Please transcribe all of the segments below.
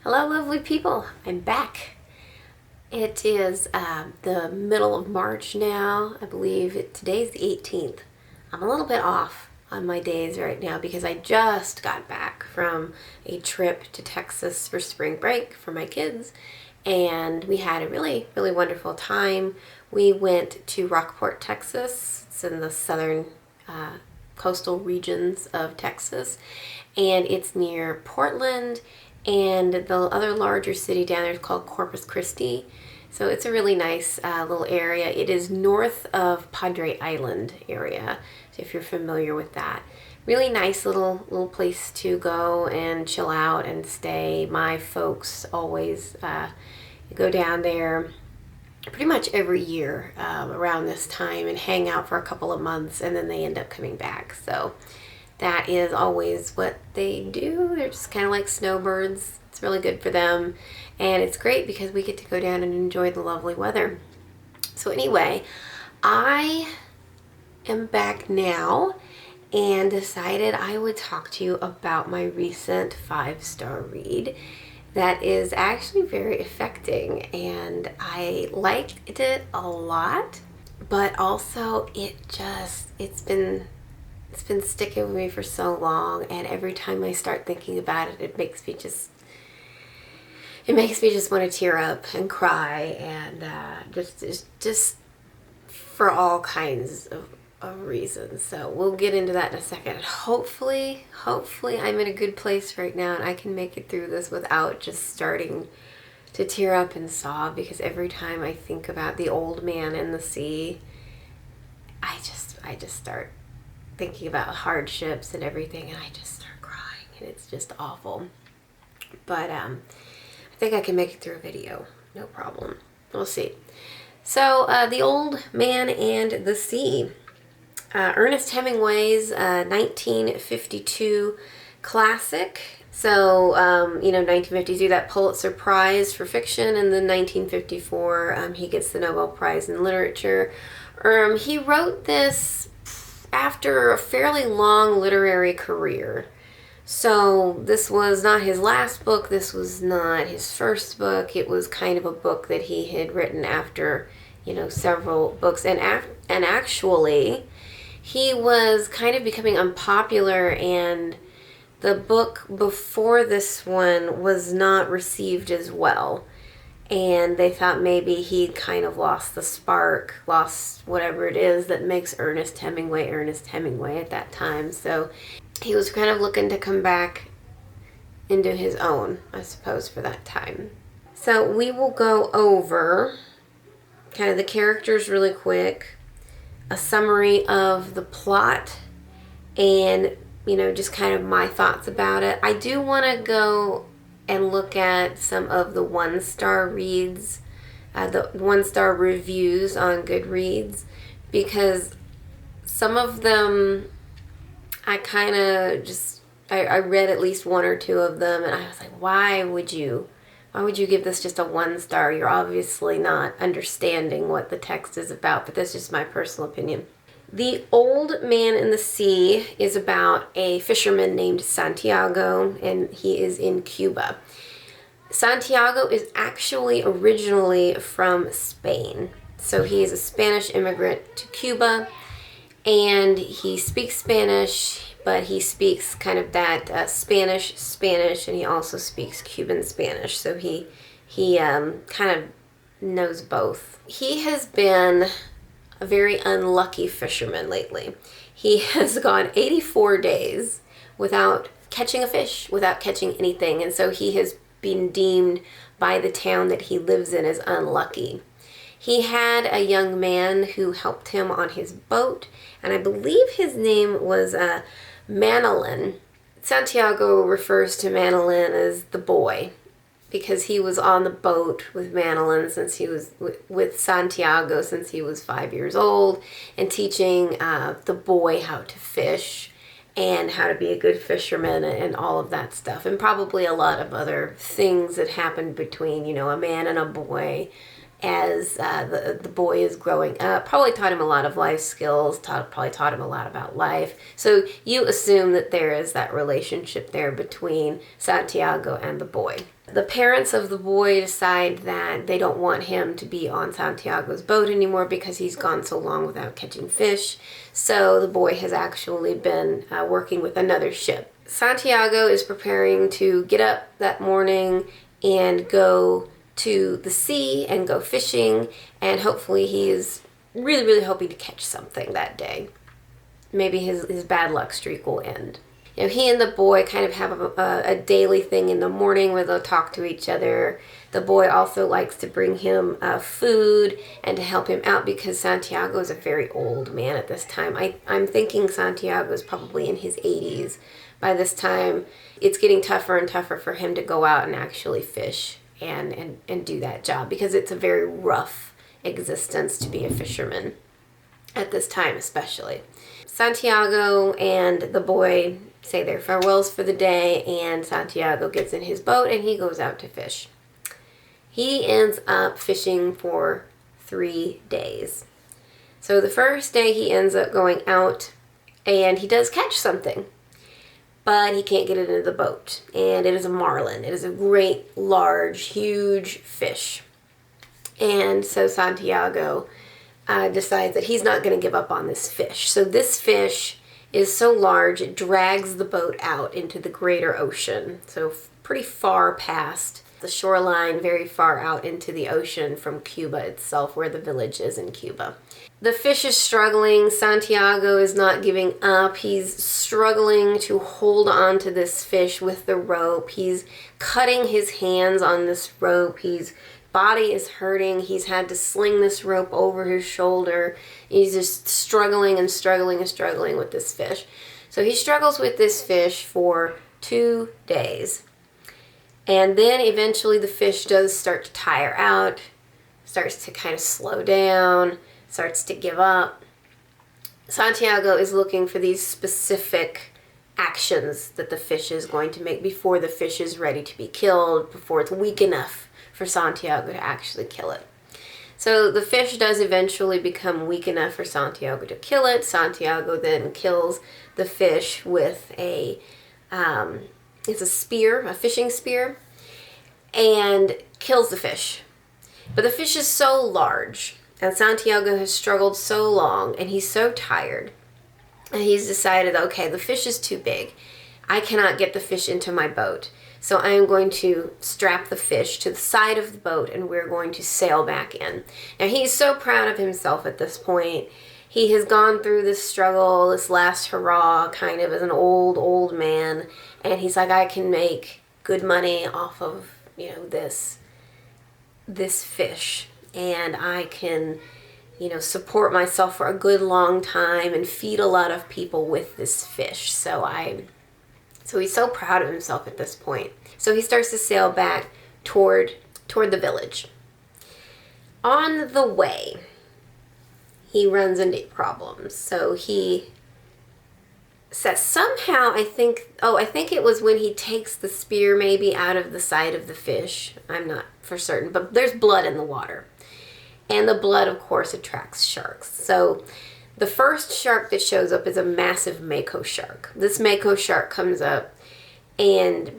Hello, lovely people. I'm back. It is the middle of March now. I believe today's the 18th. I'm a little bit off on my days right now because I just got back from a trip to Texas for spring break for my kids, and we had a really, really wonderful time. We went to Rockport, Texas. It's in the southern coastal regions of Texas, and it's near Portland. And the other larger city down there is called Corpus Christi. So it's a really nice little area. It is north of Padre Island area, so if you're familiar with that. Really nice little place to go and chill out and stay. My folks always go down there pretty much every year around this time and hang out for a couple of months, and then they end up coming back. So that is always what they do. They're just kind of like snowbirds. It's really good for them. And it's great because we get to go down and enjoy the lovely weather. So anyway, I am back now and decided I would talk to you about my recent 5-star read that is actually very affecting. And I liked it a lot, but also it's been sticking with me for so long, and every time I start thinking about it, it makes me just want to tear up and cry, and just for all kinds of reasons. So we'll get into that in a second. Hopefully I'm in a good place right now and I can make it through this without just starting to tear up and sob, because every time I think about the old man and the sea, I just start thinking about hardships and everything, and I just start crying, and it's just awful. But I think I can make it through a video, no problem. We'll see. So The Old Man and the Sea, Ernest Hemingway's 1952 classic. So 1952, that Pulitzer Prize for fiction, and then 1954 he gets the Nobel Prize in literature. He wrote this after a fairly long literary career. So this was not his last book, this was not his first book. It was kind of a book that he had written after, several books. And actually, he was kind of becoming unpopular, and the book before this one was not received as well. And they thought maybe he kind of lost the spark, lost whatever it is that makes Ernest Hemingway at that time. So he was kind of looking to come back into his own, I suppose, for that time. So we will go over kind of the characters really quick, a summary of the plot, and, just kind of my thoughts about it. I do want to go and look at some of the 1-star reads, the 1-star reviews on Goodreads, because some of them I kind of I read at least one or two of them, and I was like, why would you give this just a 1-star? You're obviously not understanding what the text is about, but that's just my personal opinion. The Old Man in the Sea is about a fisherman named Santiago, and he is in Cuba. Santiago is actually originally from Spain. So he is a Spanish immigrant to Cuba, and he speaks Spanish, but he speaks kind of that Spanish, and he also speaks Cuban Spanish. So he kind of knows both. He has been a very unlucky fisherman lately. He has gone 84 days without catching a fish, without catching anything, and so he has been deemed by the town that he lives in as unlucky. He had a young man who helped him on his boat, and I believe his name was Manolin. Santiago refers to Manolin as the boy, because he was on the boat with Manolin since he was with Santiago since he was 5 years old, and teaching the boy how to fish and how to be a good fisherman and all of that stuff, and probably a lot of other things that happened between a man and a boy, as the boy is growing up. Probably taught him a lot of life skills, probably taught him a lot about life. So you assume that there is that relationship there between Santiago and the boy. The parents of the boy decide that they don't want him to be on Santiago's boat anymore because he's gone so long without catching fish. So the boy has actually been working with another ship. Santiago is preparing to get up that morning and go to the sea and go fishing, and hopefully he is really, really hoping to catch something that day. Maybe his bad luck streak will end. You know, he and the boy kind of have a daily thing in the morning where they'll talk to each other. The boy also likes to bring him food and to help him out because Santiago is a very old man at this time. I'm thinking Santiago is probably in his 80s. By this time, it's getting tougher and tougher for him to go out and actually fish and do that job because it's a very rough existence to be a fisherman at this time especially. Santiago and the boy say their farewells for the day, and Santiago gets in his boat and he goes out to fish. He ends up fishing for 3 days. So the first day he ends up going out and he does catch something, but he can't get it into the boat. And it is a marlin. It is a great, large, huge fish. And so Santiago decides that he's not going to give up on this fish. So this fish is so large, it drags the boat out into the greater ocean. So pretty far past the shoreline, very far out into the ocean from Cuba itself, where the village is in Cuba. The fish is struggling. Santiago is not giving up. He's struggling to hold on to this fish with the rope. He's cutting his hands on this rope. His body is hurting. He's had to sling this rope over his shoulder. He's just struggling and struggling and struggling with this fish. So he struggles with this fish for 2 days. And then eventually the fish does start to tire out, starts to kind of slow down, starts to give up. Santiago is looking for these specific actions that the fish is going to make before the fish is ready to be killed, before it's weak enough for Santiago to actually kill it. So the fish does eventually become weak enough for Santiago to kill it. Santiago then kills the fish with it's a spear, a fishing spear, and kills the fish. But the fish is so large, and Santiago has struggled so long, and he's so tired, and he's decided, okay, the fish is too big. I cannot get the fish into my boat. So I am going to strap the fish to the side of the boat, and we're going to sail back in. Now, he's so proud of himself at this point. He has gone through this struggle, this last hurrah, kind of as an old man. And he's like, I can make good money off of, this fish. And I can, support myself for a good long time and feed a lot of people with this fish. So he's so proud of himself at this point. So he starts to sail back toward the village. On the way, he runs into problems. So he says somehow, I think it was when he takes the spear maybe out of the side of the fish. I'm not for certain, but there's blood in the water. And the blood, of course, attracts sharks. So the first shark that shows up is a massive mako shark. This mako shark comes up and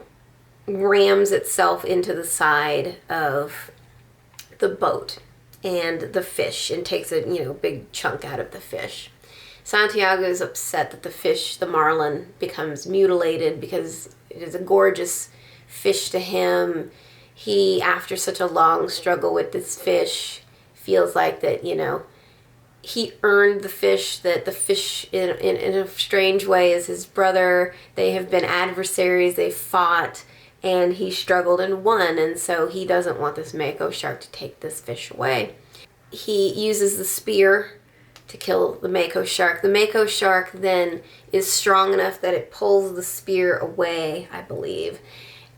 rams itself into the side of the boat and the fish and takes a big chunk out of the fish. Santiago is upset that the fish, the marlin, becomes mutilated because it is a gorgeous fish to him. He, after such a long struggle with this fish, feels like that, he earned the fish, that the fish in a strange way is his brother. They have been adversaries, they fought, and he struggled and won, and so he doesn't want this mako shark to take this fish away. He uses the spear to kill the mako shark. The mako shark then is strong enough that it pulls the spear away, I believe,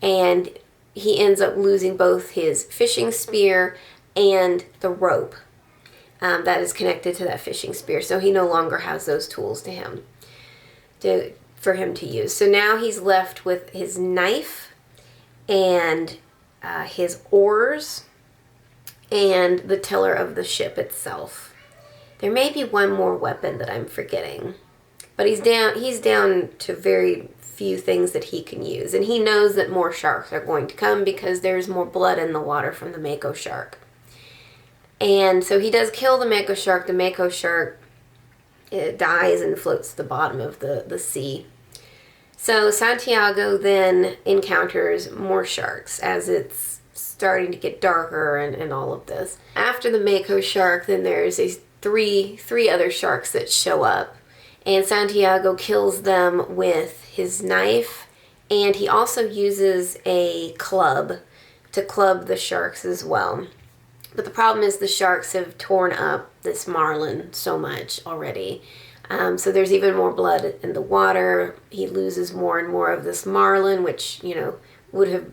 and he ends up losing both his fishing spear and the rope that is connected to that fishing spear. So he no longer has those tools for him to use. So now he's left with his knife and his oars and the tiller of the ship itself. There may be one more weapon that I'm forgetting, but he's down to very few things that he can use, and he knows that more sharks are going to come because there's more blood in the water from the mako shark. And so he does kill the mako shark. The mako shark dies and floats to the bottom of the sea. So Santiago then encounters more sharks as it's starting to get darker and all of this. After the mako shark, then there's three other sharks that show up, and Santiago kills them with his knife, and he also uses a club to club the sharks as well. But the problem is the sharks have torn up this marlin so much already. So there's even more blood in the water. He loses more and more of this marlin, which, would have,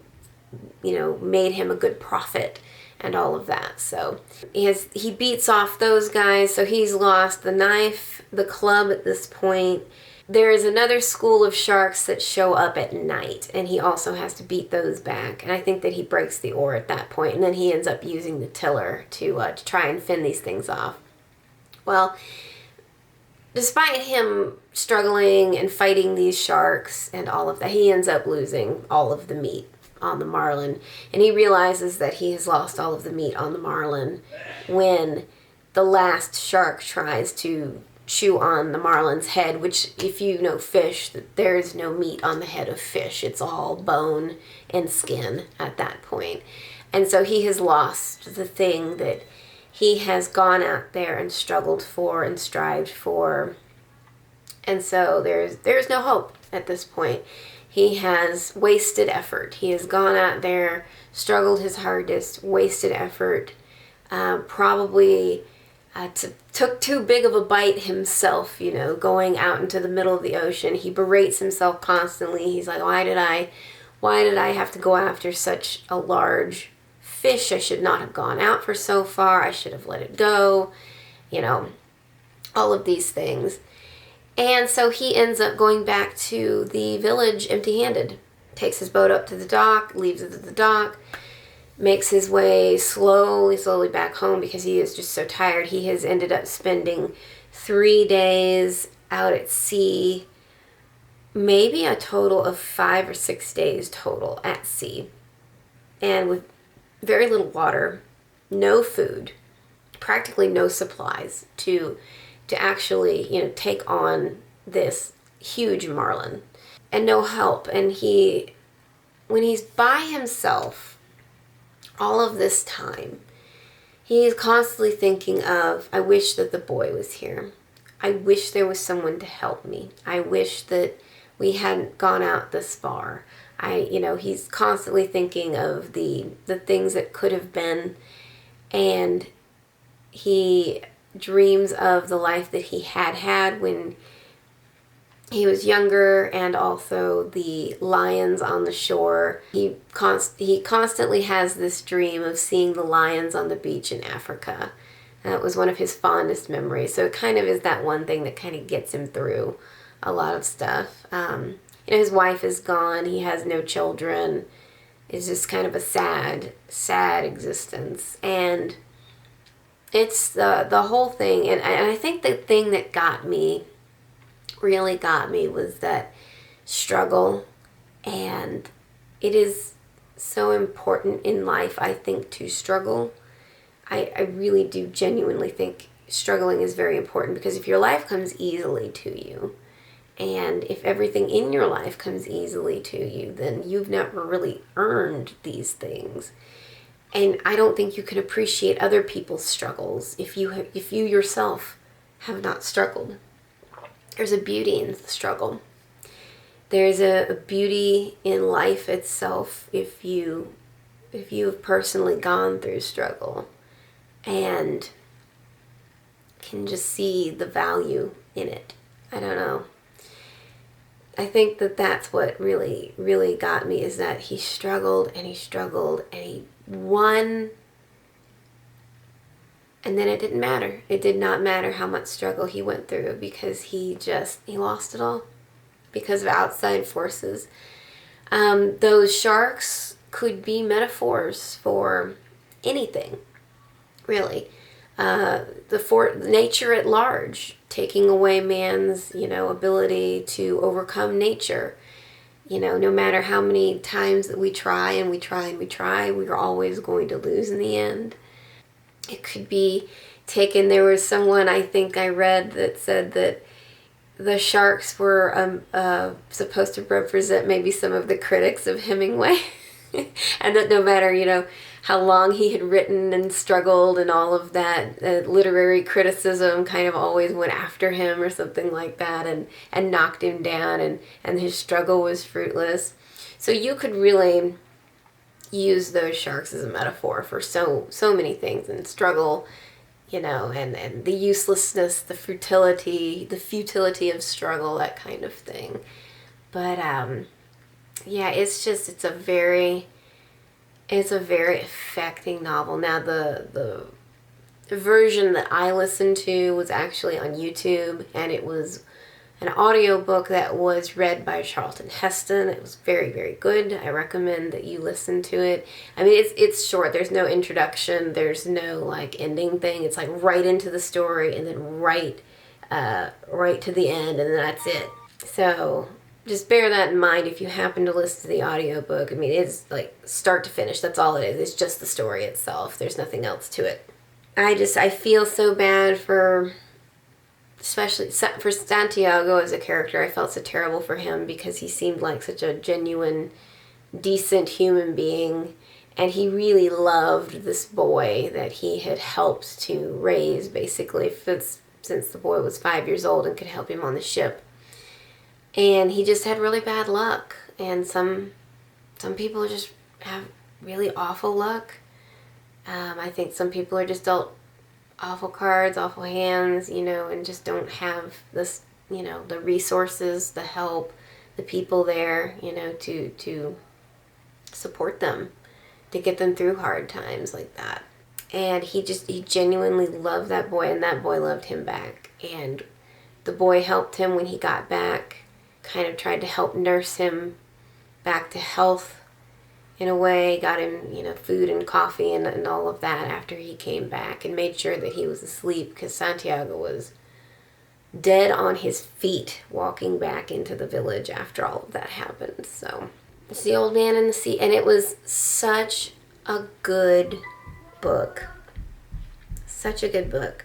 made him a good profit and all of that. So he beats off those guys. So he's lost the knife, the club at this point. There is another school of sharks that show up at night, and he also has to beat those back. And I think that he breaks the oar at that point, and then he ends up using the tiller to try and fend these things off. Well, despite him struggling and fighting these sharks and all of that, he ends up losing all of the meat on the marlin, and he realizes that he has lost all of the meat on the marlin when the last shark tries to chew on the marlin's head, which, if you know fish, there is no meat on the head of fish. It's all bone and skin at that point. And so he has lost the thing that he has gone out there and struggled for and strived for. And so there's no hope at this point. He has wasted effort. He has gone out there, struggled his hardest, wasted effort, probably took too big of a bite himself, going out into the middle of the ocean. He berates himself constantly. He's like, why did I have to go after such a large fish? I should not have gone out for so far. I should have let it go. All of these things. And so he ends up going back to the village empty-handed. Takes his boat up to the dock, leaves it at the dock, makes his way slowly back home because he is just so tired. He has ended up spending 3 days out at sea, maybe a total of 5 or 6 days total at sea, and with very little water, no food, practically no supplies to actually, take on this huge marlin, and no help. And when he's by himself all of this time, he is constantly thinking of, I wish that the boy was here. I wish there was someone to help me. I wish that we hadn't gone out this far. He's constantly thinking of the things that could have been, and he dreams of the life that he had when he was younger, and also the lions on the shore. He constantly has this dream of seeing the lions on the beach in Africa. That was one of his fondest memories. So it kind of is that one thing that kind of gets him through a lot of stuff. His wife is gone. He has no children. It's just kind of a sad existence. And it's the whole thing. And I think the thing that really got me was that struggle. And it is so important in life, I think, to struggle. I really do genuinely think struggling is very important, because if your life comes easily to you, and if everything in your life comes easily to you, then you've never really earned these things. And I don't think you can appreciate other people's struggles if you yourself have not struggled. There's a beauty in the struggle. There's a beauty in life itself if you've personally gone through struggle and can just see the value in it. I don't know. I think that's what really, really got me, is that he struggled and he won. And then it didn't matter. It did not matter how much struggle he went through, because he lost it all because of outside forces. Those sharks could be metaphors for anything. really. Nature at large, taking away man's, ability to overcome nature. No matter how many times that we try and we try and we try, we're always going to lose in the end. It could be taken, there was someone I think I read that said that the sharks were supposed to represent maybe some of the critics of Hemingway. And that no matter, how long he had written and struggled and all of that, literary criticism kind of always went after him or something like that and knocked him down, and his struggle was fruitless. So you could really use those sharks as a metaphor for so many things, and struggle, and the uselessness, the futility of struggle, that kind of thing. But yeah, it's a very affecting novel. Now the version that I listened to was actually on YouTube, and it was an audiobook that was read by Charlton Heston. It was very, very good. I recommend that you listen to it. I mean, it's short. There's no introduction. There's no ending thing. It's right into the story, and then right to the end, and then that's it. So just bear that in mind if you happen to listen to the audiobook. I mean, it's start to finish. That's all it is. It's just the story itself. There's nothing else to it. I feel so bad especially for Santiago as a character. I felt so terrible for him because he seemed like such a genuine, decent human being. And he really loved this boy that he had helped to raise, basically, since the boy was 5 years old and could help him on the ship. And he just had really bad luck. And some people just have really awful luck. I think some people are just dealt awful cards, awful hands, and just don't have this, the resources, the help, the people there, to support them, to get them through hard times like that. And he genuinely loved that boy, and that boy loved him back. And the boy helped him when he got back, kind of tried to help nurse him back to health in a way, got him, food and coffee and all of that after he came back, and made sure that he was asleep, because Santiago was dead on his feet walking back into the village after all of that happened. So it's The Old Man and the Sea, and it was such a good book. Such a good book.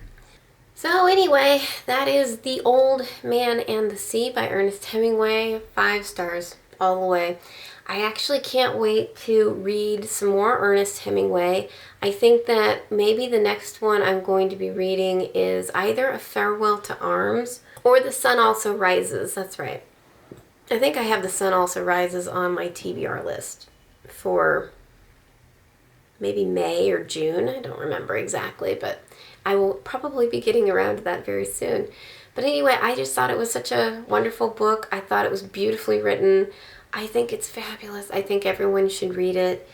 So anyway, that is The Old Man and the Sea by Ernest Hemingway. 5 stars all the way. I actually can't wait to read some more Ernest Hemingway. I think that maybe the next one I'm going to be reading is either A Farewell to Arms or The Sun Also Rises. That's right. I think I have The Sun Also Rises on my TBR list for maybe May or June. I don't remember exactly, but I will probably be getting around to that very soon. But anyway, I just thought it was such a wonderful book. I thought it was beautifully written. I think it's fabulous. I think everyone should read it.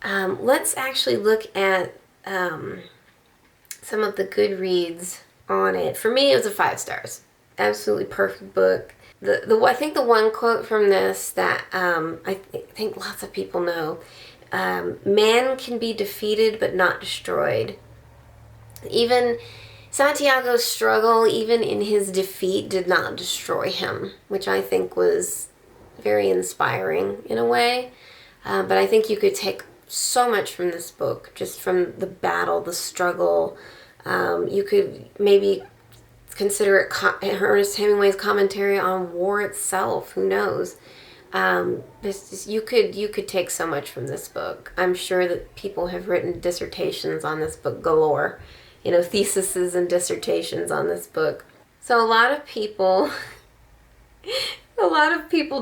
Let's actually look at some of the good reads on it. For me, it was a 5 stars. Absolutely perfect book. I think the one quote from this that I think lots of people know, man can be defeated but not destroyed. Even Santiago's struggle, even in his defeat, did not destroy him, which I think was very inspiring in a way. But I think you could take so much from this book, just from the battle, the struggle. You could maybe consider it Ernest Hemingway's commentary on war itself. Who knows? You could take so much from this book. I'm sure that people have written dissertations on this book galore. Theses and dissertations on this book. So a lot of people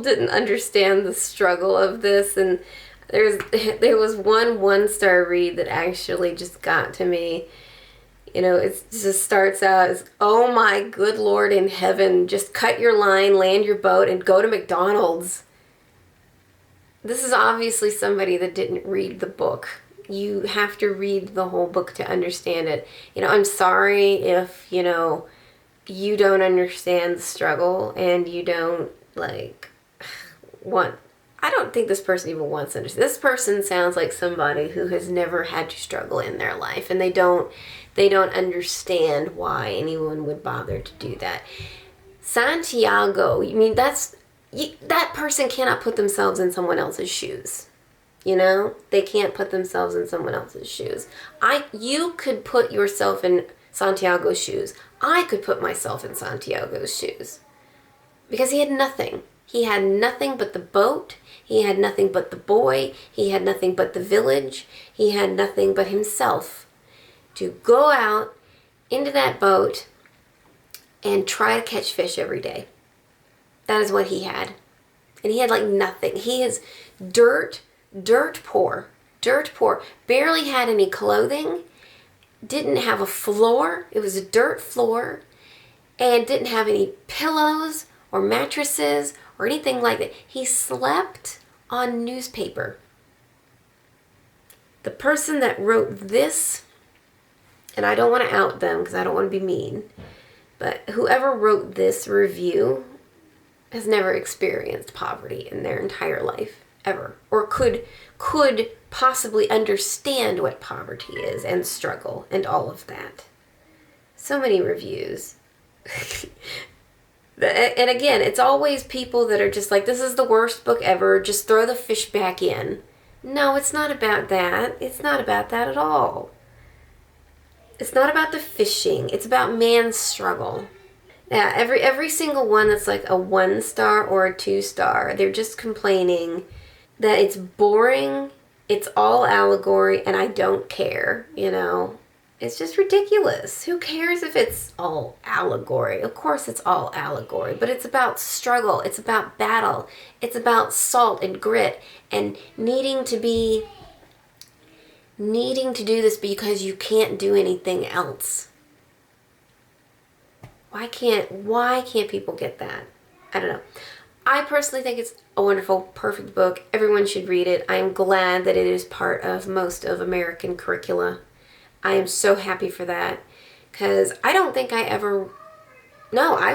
didn't understand the struggle of this, and there was one 1-star read that actually just got to me. It just starts out as, "Oh my good Lord in heaven, just cut your line, land your boat, and go to McDonald's." This is obviously somebody that didn't read the book. You have to read the whole book to understand it. I'm sorry if, you don't understand the struggle and you don't, want I don't think this person even wants to understand. This person sounds like somebody who has never had to struggle in their life, and they don't understand why anyone would bother to do that. Santiago, I mean, that person cannot put themselves in someone else's shoes. You know, they can't put themselves in someone else's shoes. You could put yourself in Santiago's shoes. I could put myself in Santiago's shoes. Because he had nothing. He had nothing but the boat. He had nothing but the boy. He had nothing but the village. He had nothing but himself to go out into that boat and try to catch fish every day. That is what he had. And he had like nothing. He is dirt poor. Barely had any clothing. Didn't have a floor. It was a dirt floor. And didn't have any pillows or mattresses or anything like that. He slept on newspaper. The person that wrote this, and I don't want to out them because I don't want to be mean, but whoever wrote this review has never experienced poverty in their entire life, ever, or could possibly understand what poverty is and struggle and all of that. So many reviews. And again, it's always people that are just like, this is the worst book ever, just throw the fish back in. No, it's not about that. It's not about that at all. It's not about the fishing. It's about man's struggle. Yeah, every single one that's like a 1-star or a 2-star, they're just complaining that it's boring, it's all allegory, and I don't care, you know. It's just ridiculous. Who cares if it's all allegory? Of course it's all allegory, but it's about struggle. It's about battle. It's about salt and grit and needing to do this because you can't do anything else. Why can't people get that? I don't know. I personally think it's a wonderful, perfect book. Everyone should read it. I am glad that it is part of most of American curricula. I am so happy for that, because I don't think I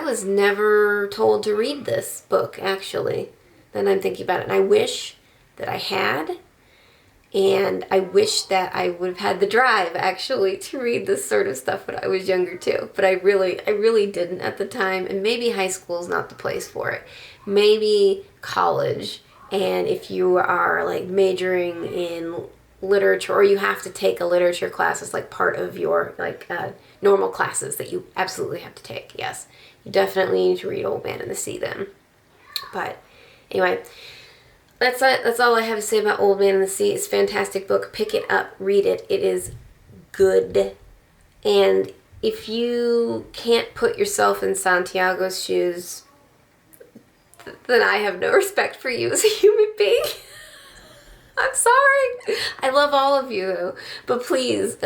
was never told to read this book, actually, then I'm thinking about it. And I wish that I had, and I wish that I would have had the drive, actually, to read this sort of stuff when I was younger, too. But I really didn't at the time, and maybe high school is not the place for it. Maybe college, and if you are, like, majoring in literature, or you have to take a literature class as like part of your normal classes that you absolutely have to take. Yes, you definitely need to read Old Man and the Sea then. But anyway, that's all I have to say about Old Man and the Sea. It's a fantastic book. Pick it up, read it. It is good. And if you can't put yourself in Santiago's shoes, then I have no respect for you as a human being. I'm sorry. I love all of you. But please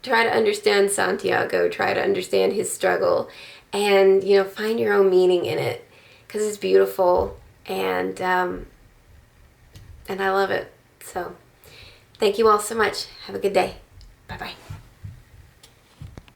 try to understand Santiago. Try to understand his struggle. And, find your own meaning in it. Because it's beautiful. And I love it. So, thank you all so much. Have a good day. Bye-bye.